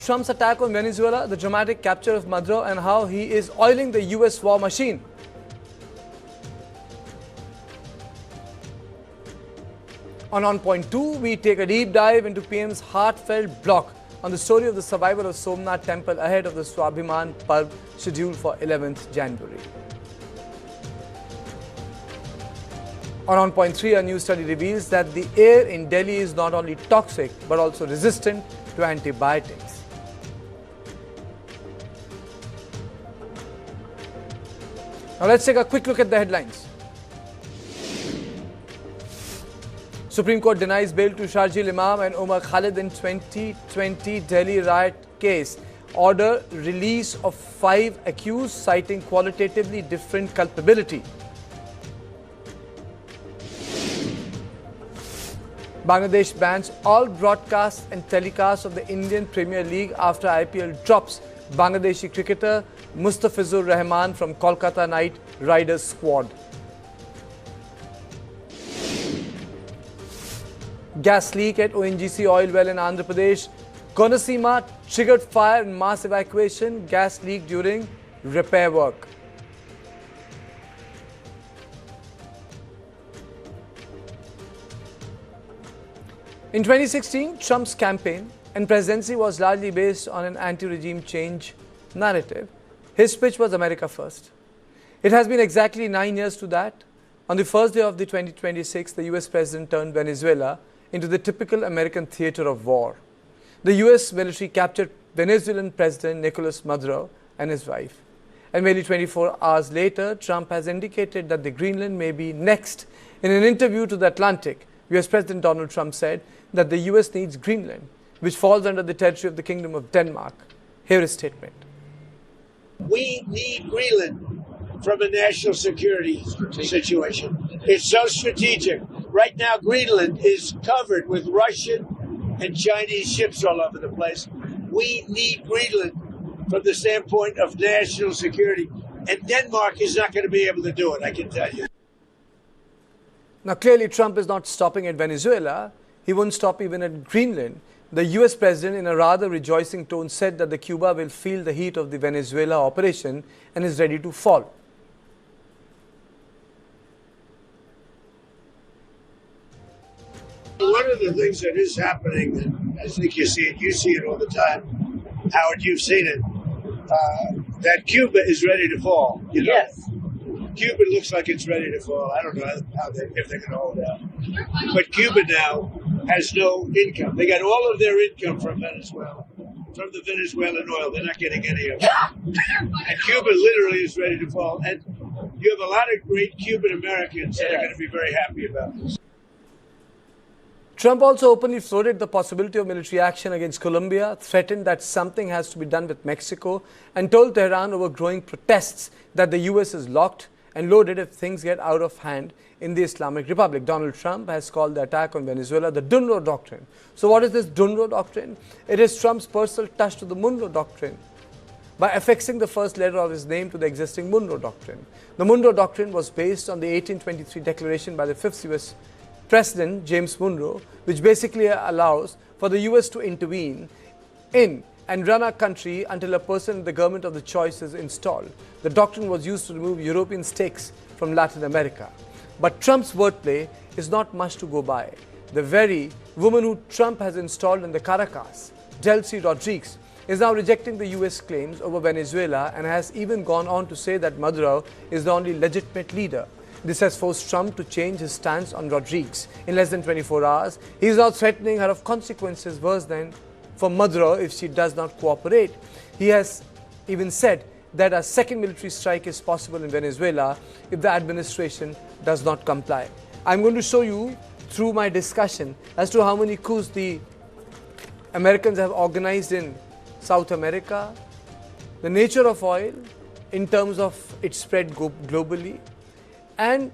Trump's attack on Venezuela, the dramatic capture of Maduro, and how he is oiling the US war machine. On Point 2, we take a deep dive into PM's heartfelt block on the story of the survival of Somnath Temple ahead of the Swabhiman Parv scheduled for 11th January. On Point 3, a new study reveals that the air in Delhi is not only toxic but also resistant to antibiotics. Now let's take a quick look at the headlines. Supreme Court denies bail to Sharjeel Imam and Omar Khalid in 2020 Delhi riot case. Order release of 5 accused citing qualitatively different culpability. Bangladesh bans all broadcasts and telecasts of the Indian Premier League after IPL drops Bangladeshi cricketer Mustafizur Rahman from Kolkata Knight Riders squad. Gas leak at ONGC oil well in Andhra Pradesh. Konaseema triggered fire and mass evacuation. Gas leak during repair work. In 2016, Trump's campaign and presidency was largely based on an anti-regime change narrative. His pitch was America first. It has been exactly 9 years to that. On the first day of the 2026, the U.S. President turned Venezuela into the typical American theater of war. The U.S. military captured Venezuelan President Nicolás Maduro and his wife. And merely 24 hours later, Trump has indicated that the Greenland may be next. In an interview to The Atlantic, U.S. President Donald Trump said that the U.S. needs Greenland, which falls under the territory of the Kingdom of Denmark. Here is his statement. We need Greenland from a national security situation. It's so strategic. Right now, Greenland is covered with Russian and Chinese ships all over the place. We need Greenland from the standpoint of national security. And Denmark is not going to be able to do it, I can tell you. Now, clearly, Trump is not stopping at Venezuela. He won't stop even at Greenland. The U.S. president, in a rather rejoicing tone, said that the Cuba will feel the heat of the Venezuela operation and is ready to fall. One of the things that is happening, and I think you see it all the time, Howard, you've seen it, that Cuba is ready to fall. You know? Yes. Cuba looks like it's ready to fall. I don't know if they're going to hold out. But Cuba now has no income. They got all of their income from Venezuela, from the Venezuelan oil. They're not getting any of it. And Cuba literally is ready to fall. And you have a lot of great Cuban Americans that are going to be very happy about this. Trump also openly floated the possibility of military action against Colombia, threatened that something has to be done with Mexico, and told Tehran over growing protests that the U.S. is locked and loaded if things get out of hand in the Islamic Republic. Donald Trump has called the attack on Venezuela the Donroe Doctrine. So what is this Donroe Doctrine? It is Trump's personal touch to the Monroe Doctrine by affixing the first letter of his name to the existing Monroe Doctrine. The Monroe Doctrine was based on the 1823 declaration by the 5th U.S. President James Monroe, which basically allows for the U.S. to intervene in and run our country until a person in the government of the choice is installed. The doctrine was used to remove European stakes from Latin America. But Trump's wordplay is not much to go by. The very woman who Trump has installed in the Caracas, Delcy Rodriguez, is now rejecting the U.S. claims over Venezuela and has even gone on to say that Maduro is the only legitimate leader. This has forced Trump to change his stance on Rodriguez. In less than 24 hours, he is now threatening her of consequences worse than for Maduro if she does not cooperate. He has even said that a second military strike is possible in Venezuela if the administration does not comply. I'm going to show you through my discussion as to how many coups the Americans have organized in South America, the nature of oil in terms of its spread globally, and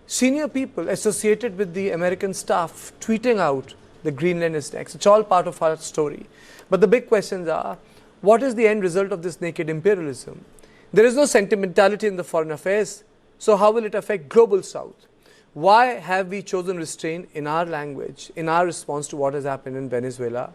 senior people associated with the American staff tweeting out the Greenland is next. It's all part of our story. But the big questions are, what is the end result of this naked imperialism? There is no sentimentality in the foreign affairs, so how will it affect global South? Why have we chosen restraint in our language, in our response to what has happened in Venezuela?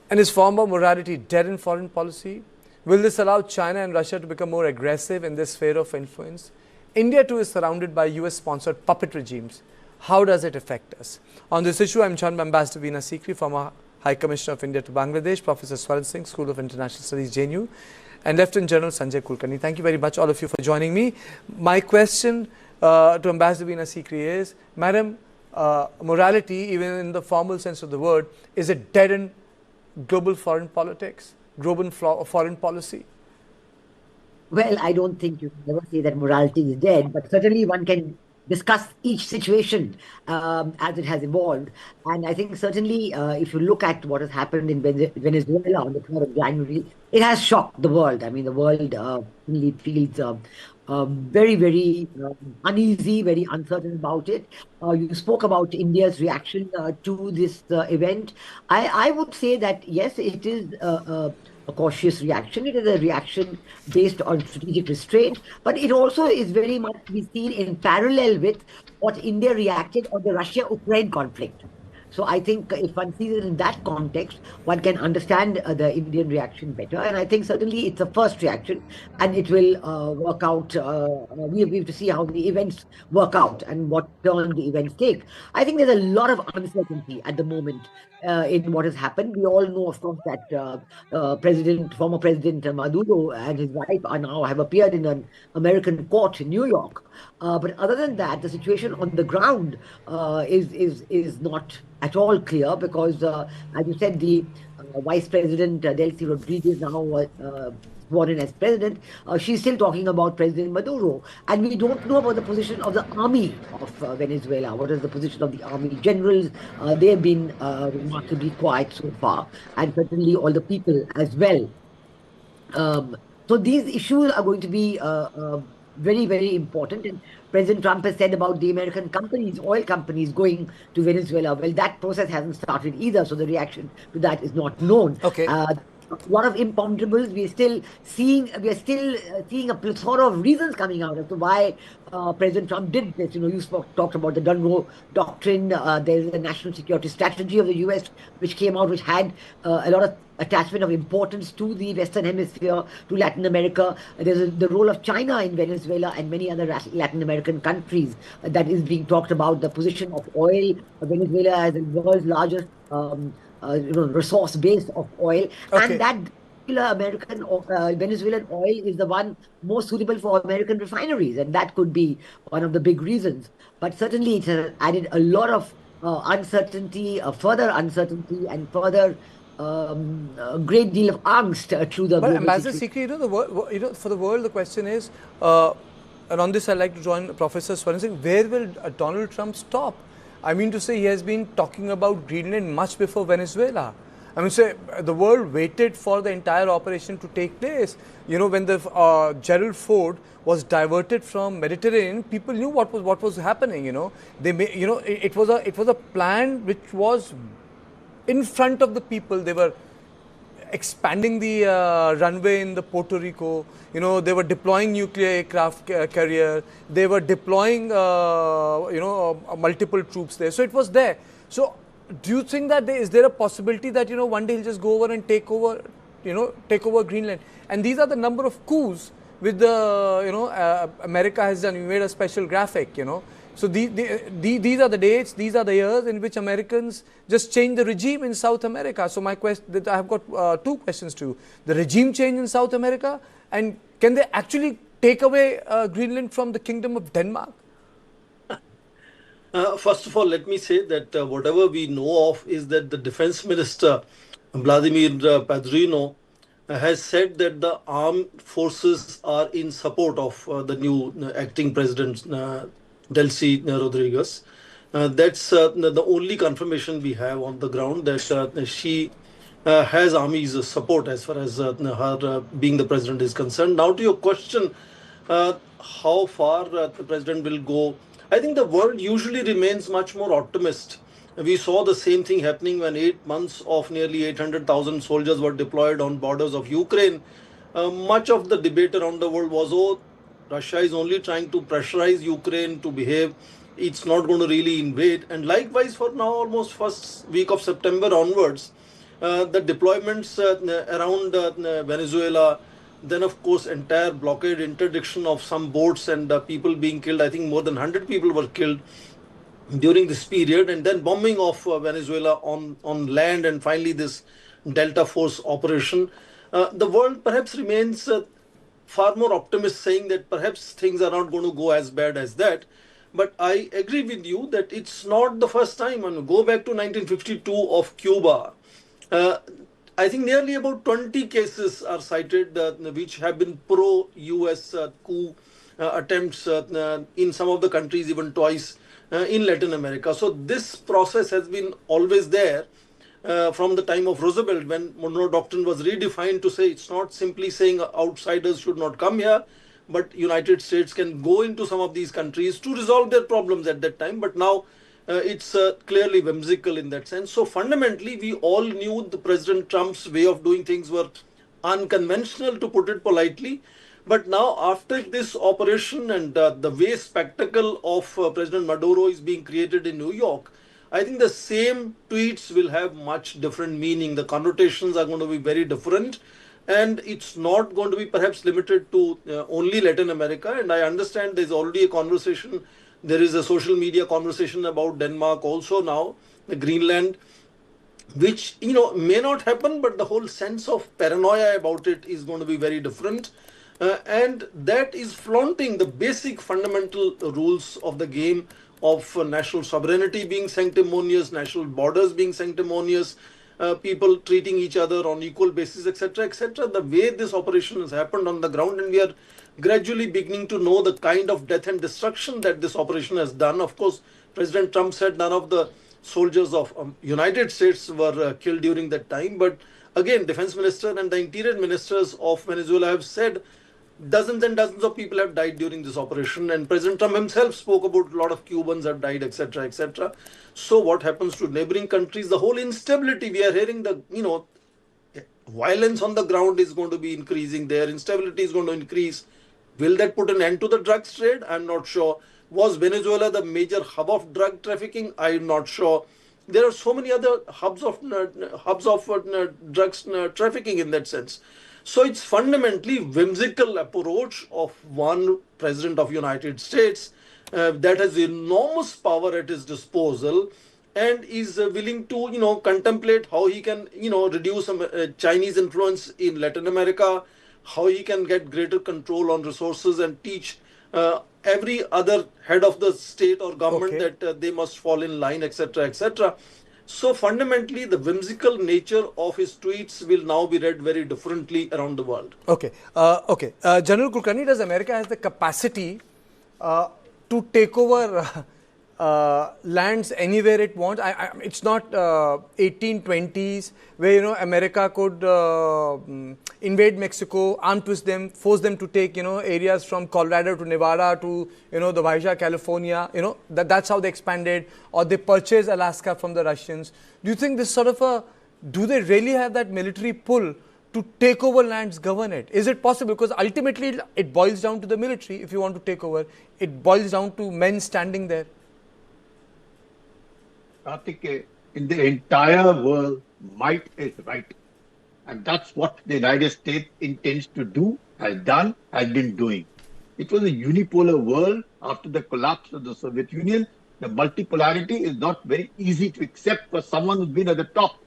And is former morality dead in foreign policy? Will this allow China and Russia to become more aggressive in this sphere of influence? India too is surrounded by US-sponsored puppet regimes. How does it affect us? On this issue, I am joined by Ambassador Veena Sikri, former High Commissioner of India to Bangladesh, Professor Swaran Singh, School of International Studies, JNU, and Lieutenant General Sanjay Kulkarni. Thank you very much, all of you, for joining me. My question to Ambassador Veena Sikri is, Madam, morality, even in the formal sense of the word, is it dead in global foreign politics, global foreign policy? Well, I don't think you can ever say that morality is dead, but certainly one can discuss each situation as it has evolved. And I think certainly if you look at what has happened in Venezuela on the 3rd of January, it has shocked the world. I mean, the world really feels very, very uneasy, very uncertain about it. You spoke about India's reaction to this event. I would say that, yes, it is a cautious reaction. It is a reaction based on strategic restraint, but it also is very much to be seen in parallel with what India reacted on the Russia-Ukraine conflict. So I think if one sees it in that context, one can understand the Indian reaction better. And I think certainly it's a first reaction, and it will work out. We have to see how the events work out and what turn the events take. I think there's a lot of uncertainty at the moment in what has happened. We all know, of course, that former President Maduro and his wife have appeared in an American court in New York. But other than that, the situation on the ground is not at all clear, because, as you said, the Vice President Delcy Rodriguez, now sworn in as president, she's still talking about President Maduro. And we don't know about the position of the army of Venezuela. What is the position of the army generals? They've been remarkably quiet so far, and certainly all the people as well. So these issues are going to be very, very important. And President Trump has said about the American companies, oil companies, going to Venezuela. Well, that process hasn't started either, so the reaction to that is not known. Okay. A lot of imponderables. We are still seeing a plethora of reasons coming out as to why President Trump did this. You talked about the Donroe Doctrine. There's a national security strategy of the U.S. which came out, which had a lot of attachment of importance to the Western Hemisphere, to Latin America. There's the role of China in Venezuela and many other Latin American countries that is being talked about. The position of oil, Venezuela as the world's largest resource base of oil, Okay. and that Venezuelan oil is the one most suitable for American refineries, and that could be one of the big reasons. But certainly it has added a lot of uncertainty, further uncertainty, and further a great deal of angst to the But global Ambassador situation. Sikri, for the world, the question is, and on this I'd like to join Professor Swaran Singh, where will Donald Trump stop? I mean to say, he has been talking about Greenland much before Venezuela. I mean, say the world waited for the entire operation to take place. When the Gerald Ford was diverted from Mediterranean, people knew what was happening. It was a plan which was in front of the people. They were expanding the runway in the Puerto Rico. They were deploying nuclear aircraft carrier. They were deploying multiple troops there. So it was there. So do you think that is there a possibility that one day he'll just go over and take over Greenland? And these are the number of coups with the America has done. We made a special graphic. So these are the dates, these are the years in which Americans just changed the regime in South America. So my question, I have got two questions to you. The regime change in South America, and can they actually take away Greenland from the Kingdom of Denmark? First of all, let me say that whatever we know of is that the Defense Minister, Vladimir Padrino, has said that the armed forces are in support of the new acting president, Delcy Rodriguez. That's the only confirmation we have on the ground, that she has army's support as far as her being the president is concerned. Now to your question, how far the president will go, I think the world usually remains much more optimist. We saw the same thing happening when 8 months of nearly 800,000 soldiers were deployed on borders of Ukraine. Much of the debate around the world was, oh, Russia is only trying to pressurize Ukraine to behave. It's not going to really invade. And likewise for now, almost first week of September onwards, The deployments around Venezuela, then of course entire blockade, interdiction of some boats and people being killed. I think more than 100 people were killed during this period, and then bombing of Venezuela on land, and finally this Delta Force operation. The world perhaps remains far more optimist, saying that perhaps things are not going to go as bad as that. But I agree with you that it's not the first time. I mean, go back to 1952 of Cuba. Uh, I think nearly about 20 cases are cited which have been pro-US coup attempts in some of the countries, even twice in Latin America. So this process has been always there from the time of Roosevelt, when Monroe Doctrine was redefined to say it's not simply saying outsiders should not come here, but United States can go into some of these countries to resolve their problems at that time. But now it's clearly whimsical in that sense. So fundamentally, we all knew the President Trump's way of doing things were unconventional, to put it politely. But now, after this operation and the way spectacle of President Maduro is being created in New York, I think the same tweets will have much different meaning. The connotations are going to be very different, and it's not going to be perhaps limited to only Latin America. And I understand there's already a conversation. There is a social media conversation about Denmark also now, the Greenland, which may not happen, but the whole sense of paranoia about it is going to be very different. And that is flaunting the basic fundamental rules of the game of national sovereignty being sanctimonious, national borders being sanctimonious, people treating each other on equal basis, etc., etc. The way this operation has happened on the ground, and we are gradually beginning to know the kind of death and destruction that this operation has done. Of course, President Trump said none of the soldiers of United States were killed during that time. But again, Defense Minister and the Interior Ministers of Venezuela have said dozens and dozens of people have died during this operation, and President Trump himself spoke about a lot of Cubans have died, etc., etc. So what happens to neighboring countries? The whole instability, we are hearing the violence on the ground is going to be increasing there. Instability is going to increase. Will that put an end to the drugs trade? I'm not sure. Was Venezuela the major hub of drug trafficking? I'm not sure. There are so many other hubs of drugs trafficking in that sense. So it's fundamentally whimsical approach of one president of United States that has enormous power at his disposal, and is willing to contemplate how he can reduce Chinese influence in Latin America, how he can get greater control on resources, and teach every other head of the state or government that they must fall in line, etc., etc. So fundamentally, the whimsical nature of his tweets will now be read very differently around the world. Okay. General Kulkarni, does America has the capacity to take over lands anywhere it wants? It's not 1820s where America could invade Mexico, arm twist them, force them to take areas from Colorado to Nevada to the Baja California. That's how they expanded, or they purchased Alaska from the Russians. Do you think this sort of do they really have that military pull to take over lands, govern it? Is it possible? Because ultimately it boils down to the military. If you want to take over, it boils down to men standing there. Karthik, in the entire world, might is right. And that's what the United States intends to do, has done, has been doing. It was a unipolar world after the collapse of the Soviet Union. The multipolarity is not very easy to accept for someone who's been at the top.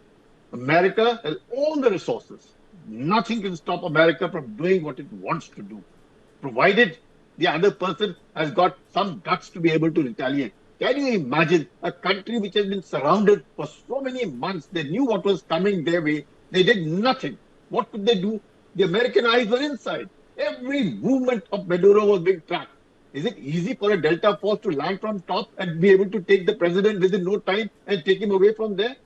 America has all the resources. Nothing can stop America from doing what it wants to do, provided the other person has got some guts to be able to retaliate. Can you imagine a country which has been surrounded for so many months? They knew what was coming their way. They did nothing. What could they do? The American eyes were inside. Every movement of Maduro was being tracked. Is it easy for a Delta Force to land from top and be able to take the president within no time and take him away from there?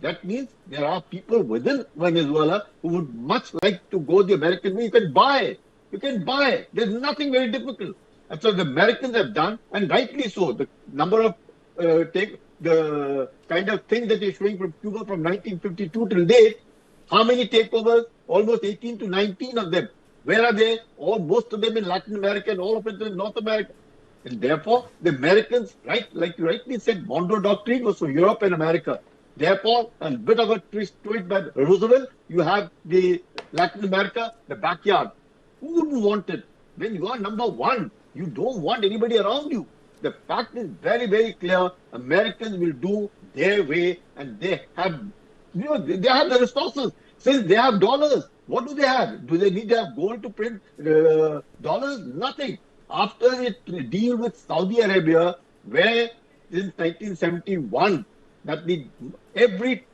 That means there are people within Venezuela who would much like to go the American way. You can buy. You can buy. There's nothing very difficult. And so the Americans have done, and rightly so, the number of the kind of thing that they're showing from Cuba from 1952 till date. How many takeovers? Almost 18 to 19 of them. Where are they? Most of them in Latin America and all of it in North America. And therefore, the Americans, right, like you rightly said, Monroe Doctrine was for Europe and America. Therefore, a bit of a twist to it by Roosevelt, you have the Latin America, the backyard. Who wouldn't want it? When you are number one, you don't want anybody around you. The fact is very, very clear. Americans will do their way, and they have, they have the resources. Since they have dollars, what do they have? Do they need to have gold to print dollars? Nothing. After the deal with Saudi Arabia, where since 1971, that every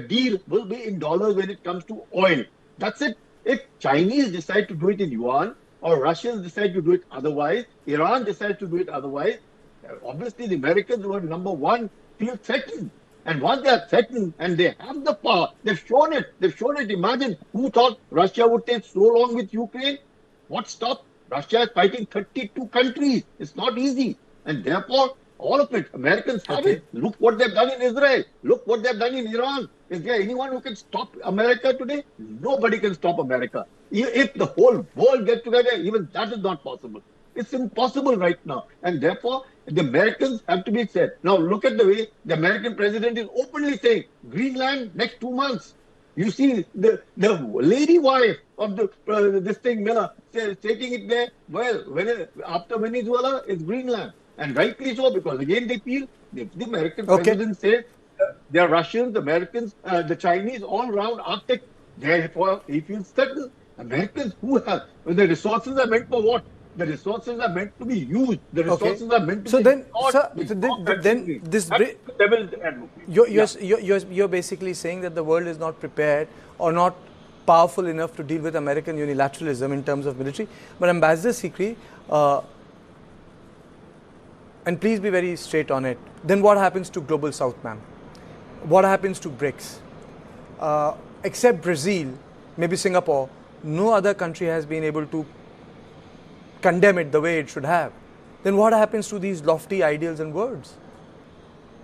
deal will be in dollars when it comes to oil. That's it. If Chinese decide to do it in yuan, or Russians decide to do it otherwise, Iran decides to do it otherwise, obviously the Americans who are number one feel threatened. And once they are threatened and they have the power, they've shown it. They've shown it. Imagine who thought Russia would take so long with Ukraine? What stopped? Russia is fighting 32 countries. It's not easy. And therefore, all of it, Americans have it. Look what they've done in Israel. Look what they've done in Iran. Is there anyone who can stop America today? Nobody can stop America. If the whole world gets together, even that is not possible. It's impossible right now. And therefore, the Americans have to be said. Now, look at the way the American president is openly saying, Greenland next 2 months. You see the lady wife of this thing, Miller, stating it there. Well, after Venezuela, it's Greenland. And rightly so, because again they feel, if the American president says they are Russians, Americans, the Chinese, all around Arctic, therefore he feels certain. Americans who have, the resources are meant for what? The resources are meant to be used. The resources are meant to be you're basically saying that the world is not prepared or not powerful enough to deal with American unilateralism in terms of military. But Ambassador Sikri, and please be very straight on it, then what happens to Global South, ma'am? What happens to BRICS? Except Brazil, maybe Singapore, no other country has been able to condemn it the way it should have. Then what happens to these lofty ideals and words?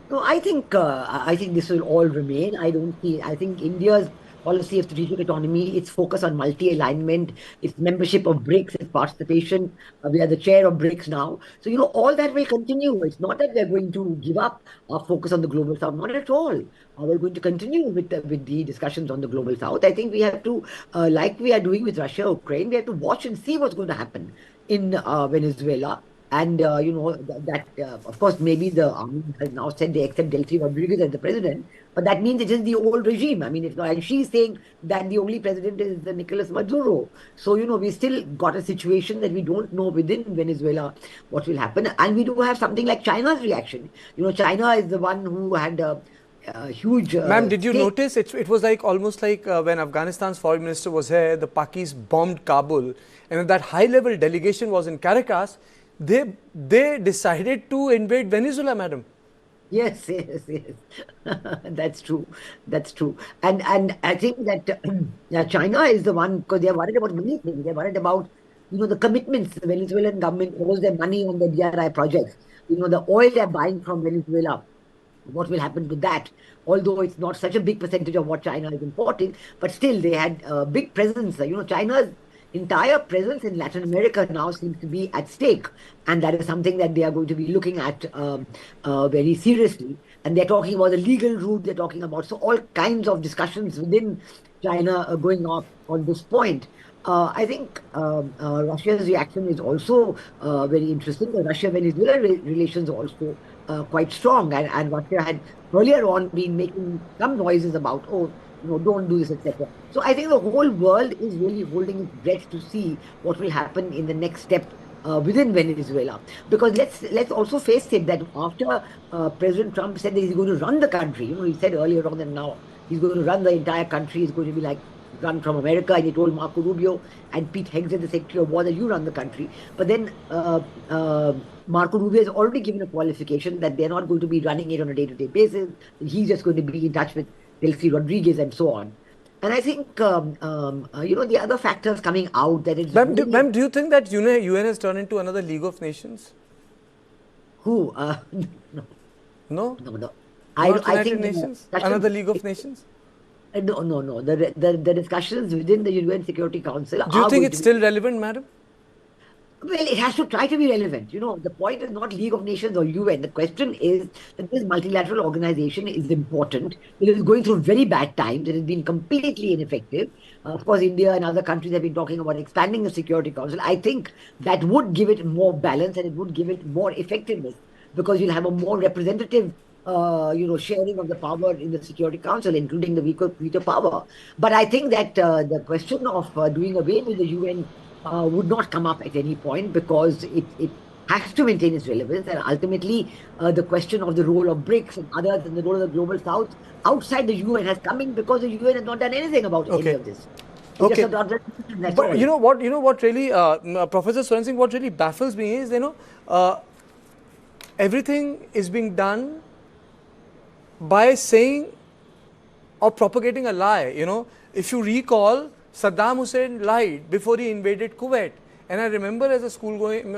No, I think this will all remain. I think India's policy of strategic autonomy, its focus on multi-alignment, its membership of BRICS, its participation. We are the chair of BRICS now. So, all that will continue. It's not that we're going to give up our focus on the Global South, not at all. We're going to continue with the discussions on the Global South. I think we have to, like we are doing with Russia, Ukraine, we have to watch and see what's going to happen in Venezuela. And, of course, maybe the army has now said they accept Delcy Rodriguez as the president, but that means it is the old regime. I mean, and she's saying that the only president is the Nicolás Maduro. So, we still got a situation that we don't know within Venezuela what will happen. And we do have something like China's reaction. China is the one who had a huge... Ma'am, did you notice? It was almost like when Afghanistan's foreign minister was here, the Pakis bombed Kabul, and when that high-level delegation was in Caracas, they decided to invade Venezuela, madam. Yes. That's true. And I think that China is the one, because they are worried about many things. They are worried about, the commitments the Venezuelan government owes their money on the DRI projects. The oil they are buying from Venezuela. What will happen to that? Although it's not such a big percentage of what China is importing, but still they had a big presence. China's entire presence in Latin America now seems to be at stake, and that is something that they are going to be looking at very seriously. And they're talking about the legal route, they're talking about all kinds of discussions within China going on this point. I think Russia's reaction is also very interesting. The Russia-Venezuela relations are also quite strong, and Russia had earlier on been making some noises about, don't do this, etc. So I think the whole world is really holding its breath to see what will happen in the next step within Venezuela. Because let's also face it that after President Trump said that he's going to run the country, he said earlier on that now he's going to run the entire country, he's going to be run from America, and he told Marco Rubio and Pete Hegseth, the Secretary of War, that you run the country. But then Marco Rubio has already given a qualification that they're not going to be running it on a day-to-day basis. He's just going to be in touch with Delcy Rodriguez and so on. And I think, the other factors coming out that it's... Ma'am, do you think that UN has turned into another League of Nations? Who? No? No. I think Nations? Another League of Nations? No. The discussions within the UN Security Council... Do you think it's still relevant, madam? Well, it has to try to be relevant. The point is not League of Nations or UN. The question is that this multilateral organization is important. It is going through very bad times. It has been completely ineffective. Of course, India and other countries have been talking about expanding the Security Council. I think that would give it more balance and it would give it more effectiveness because you'll have a more representative sharing of the power in the Security Council, including the veto power. But I think that the question of doing away with the UN would not come up at any point because it has to maintain its relevance. And ultimately, the question of the role of BRICS and others and the role of the global south outside the UN has come in because the UN has not done anything about any of this. Okay. But you know what really, Professor Swaran, what really baffles me is, everything is being done by saying or propagating a lie. If you recall, Saddam Hussein lied before he invaded Kuwait. And I remember as a school-going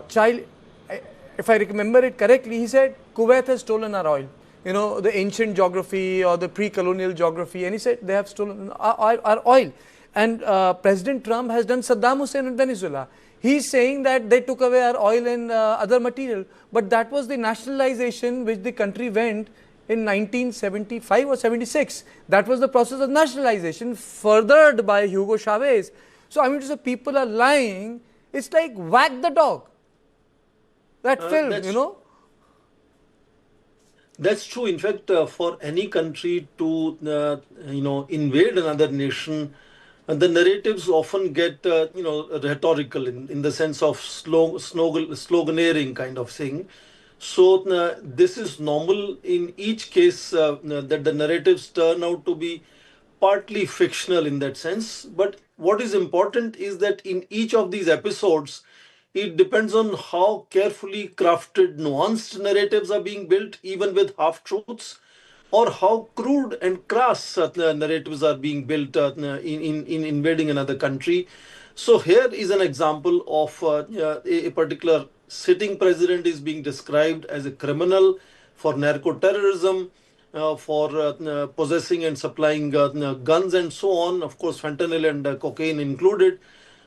child, if I remember it correctly, he said, Kuwait has stolen our oil. The ancient geography or the pre-colonial geography. And he said, they have stolen our oil. And President Trump has done Saddam Hussein in Venezuela. He's saying that they took away our oil and other material. But that was the nationalization which the country went in 1975 or 76. That was the process of nationalization furthered by Hugo Chavez. So, I mean to say, people are lying. It's like whack the dog. That film, That's true. In fact, for any country to, invade another nation, the narratives often get, rhetorical in the sense of sloganeering kind of thing. So this is normal in each case that the narratives turn out to be partly fictional in that sense. But what is important is that in each of these episodes, it depends on how carefully crafted, nuanced narratives are being built, even with half-truths, or how crude and crass narratives are being built in invading another country. So here is an example of a particular sitting president is being described as a criminal for narco-terrorism, for possessing and supplying guns and so on, of course fentanyl and cocaine included.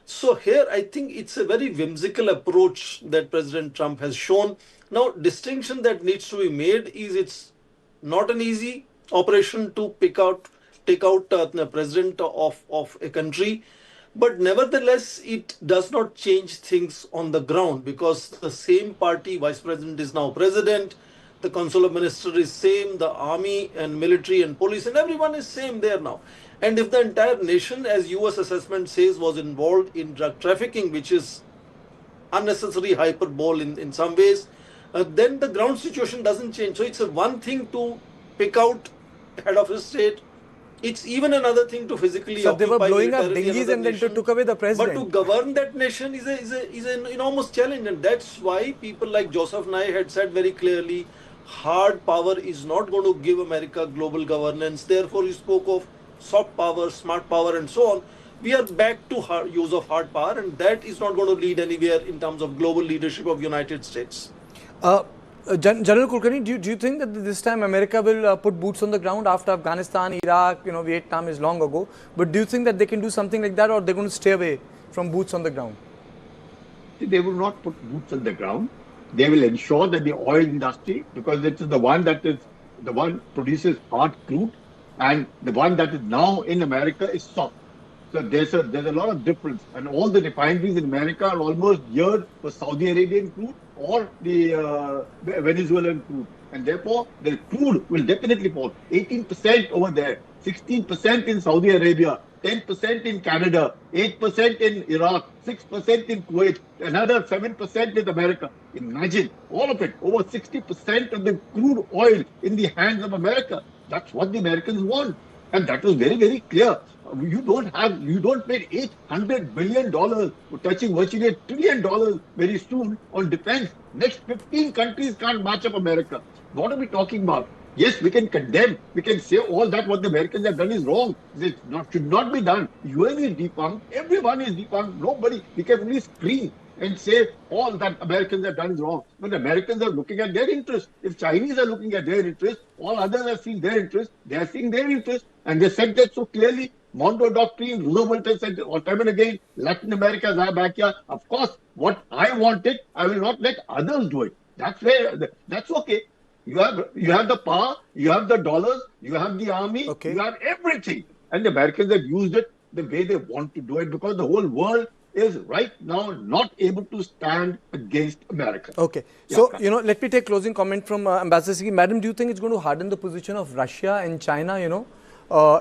So here I think it's a very whimsical approach that President Trump has shown. Now, distinction that needs to be made is it's not an easy operation to take out the president of a country. But nevertheless, it does not change things on the ground because the same party, vice president is now president, the consular minister is same, the army and military and police and everyone is same there now. And if the entire nation, as US assessment says, was involved in drug trafficking, which is unnecessary hyperbole in some ways, then the ground situation doesn't change. So it's one thing to pick out head of a state. It's even another thing to physically occupy. So they were blowing up dinghies and then took away the president. But to govern that nation is an enormous challenge, and that's why people like Joseph Nye had said very clearly, hard power is not going to give America global governance. Therefore, he spoke of soft power, smart power, and so on. We are back to use of hard power, and that is not going to lead anywhere in terms of global leadership of United States. General Kulkarni, do you think that this time America will put boots on the ground after Afghanistan, Iraq, Vietnam is long ago? But do you think that they can do something like that, or they're going to stay away from boots on the ground? They will not put boots on the ground. They will ensure that the oil industry, because it is the one produces hard crude, and the one that is now in America is soft. So there's a lot of difference, and all the refineries in America are almost geared for Saudi Arabian crude or the Venezuelan crude, and therefore the crude will definitely fall. 18% over there, 16% in Saudi Arabia, 10% in Canada, 8% in Iraq, 6% in Kuwait, another 7% in America. Imagine all of it, over 60% of the crude oil in the hands of America. That's what the Americans want, and that was very, very clear. You don't pay $800 billion, touching virtually $1 trillion very soon on defense. Next 15 countries can't match up America. What are we talking about? Yes, we can condemn. We can say all that what the Americans have done is wrong. It should not be done. UN is defunct. Everyone is defunct. Nobody. We can only scream and say all that Americans have done is wrong. But Americans are looking at their interest. If Chinese are looking at their interest, all others have seen their interest. They are seeing their interest. And they said that so clearly. Monroe Doctrine, Roosevelt has said time and again, Latin America is our backyard. Of course, what I wanted, I will not let others do it. That's okay. You have the power, you have the dollars, you have the army, you have everything. And the Americans have used it the way they want to do it, because the whole world is right now not able to stand against America. Okay. So, let me take closing comment from Ambassador Singh. Madam, do you think it's going to harden the position of Russia and China,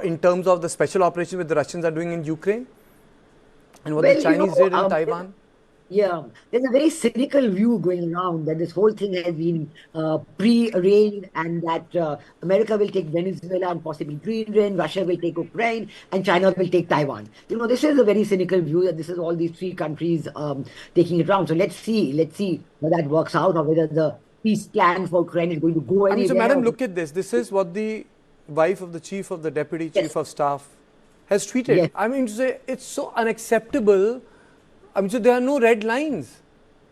in terms of the special operation that the Russians are doing in Ukraine? And what the Chinese did in Taiwan? Yeah, there's a very cynical view going around that this whole thing has been pre-arranged, and that America will take Venezuela and possibly Greenland, Russia will take Ukraine, and China will take Taiwan. This is a very cynical view that this is all these three countries taking it around. So let's see whether that works out, or whether the peace plan for Ukraine is going to go anywhere. So, Madam, look at this. This is what the wife of the Deputy Chief of Staff has tweeted. Yes. I mean, to say it's so unacceptable. So there are no red lines.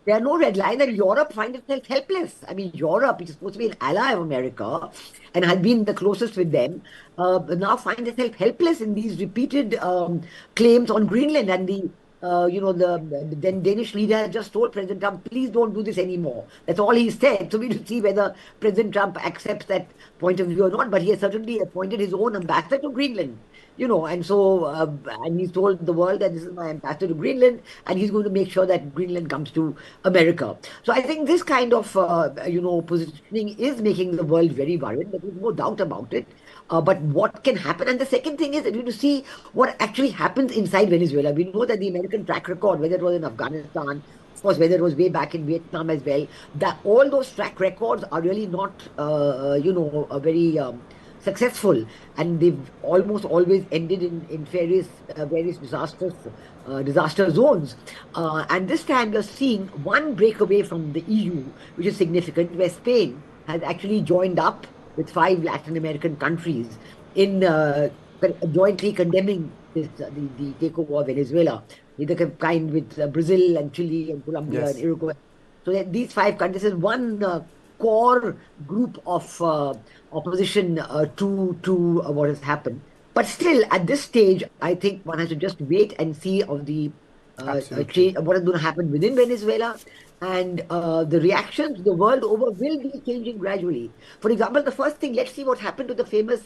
There are no red lines, and Europe finds itself helpless. I mean, Europe, which is supposed to be an ally of America and has been the closest with them, now finds itself helpless in these repeated claims on Greenland. And the Danish leader has just told President Trump, please don't do this anymore. That's all he said. So we will see whether President Trump accepts that point of view or not. But he has certainly appointed his own ambassador to Greenland. And so, and he's told the world that this is my ambassador to Greenland, and he's going to make sure that Greenland comes to America. So I think this kind of, positioning is making the world very worried. There is no doubt about it. But what can happen? And the second thing is that you need to see what actually happens inside Venezuela. We know that the American track record, whether it was in Afghanistan, of course, whether it was way back in Vietnam as well, that all those track records are really not, very successful, and they've almost always ended in various disaster zones. And this time you're seeing one breakaway from the EU, which is significant, where Spain has actually joined up with 5 Latin American countries in jointly condemning the takeover of Venezuela, the kind with Brazil and Chile and Colombia and Uruguay. So that these 5 countries is one core group of opposition to what has happened. But still, at this stage, I think one has to just wait and see of the what is going to happen within Venezuela, and the reactions the world over will be changing gradually. For example, the first thing, let's see what happened to the famous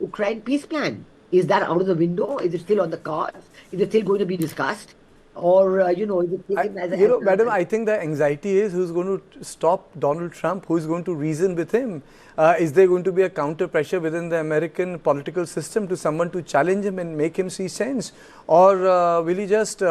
Ukraine peace plan. Is that out of the window? Is it still on the cards? Is it still going to be discussed? Or, is it taken as Madam, I think the anxiety is who's going to stop Donald Trump, who's going to reason with him. Is there going to be a counter pressure within the American political system to someone to challenge him and make him see sense? Or will he just,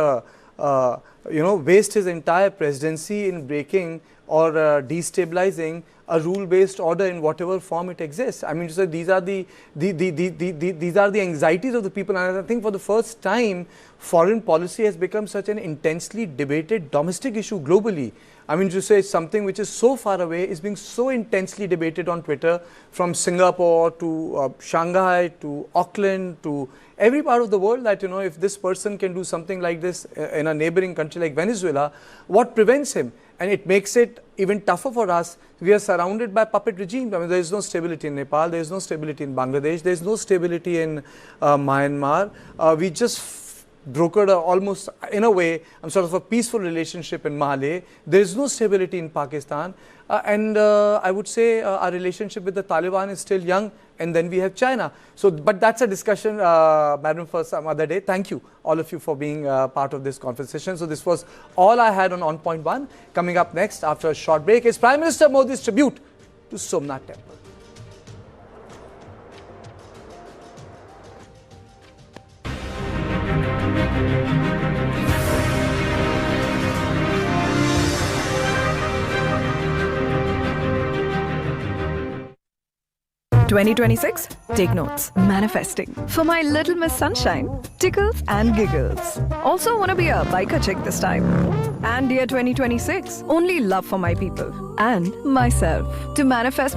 waste his entire presidency in breaking or destabilizing a rule-based order in whatever form it exists? I mean, so these are the anxieties of the people, and I think for the first time, foreign policy has become such an intensely debated domestic issue globally. I mean, to say something which is so far away is being so intensely debated on Twitter, from Singapore to Shanghai to Auckland to every part of the world, that, if this person can do something like this in a neighboring country like Venezuela, what prevents him? And it makes it even tougher for us. We are surrounded by puppet regimes. I mean, there is no stability in Nepal, there is no stability in Bangladesh, there is no stability in Myanmar. We just brokered almost, in a way, sort of a peaceful relationship in Mali. There is no stability in Pakistan. And I would say our relationship with the Taliban is still young. And then we have China. So, but that's a discussion, Madam, for some other day. Thank you, all of you, for being part of this conversation. So this was all I had on Point 1. Coming up next, after a short break, is Prime Minister Modi's tribute to Somnath Temple. "2026, take notes. Manifesting. For my little Miss Sunshine, tickles and giggles. Also wanna be a biker chick this time. And dear 2026, only love for my people and myself. To manifest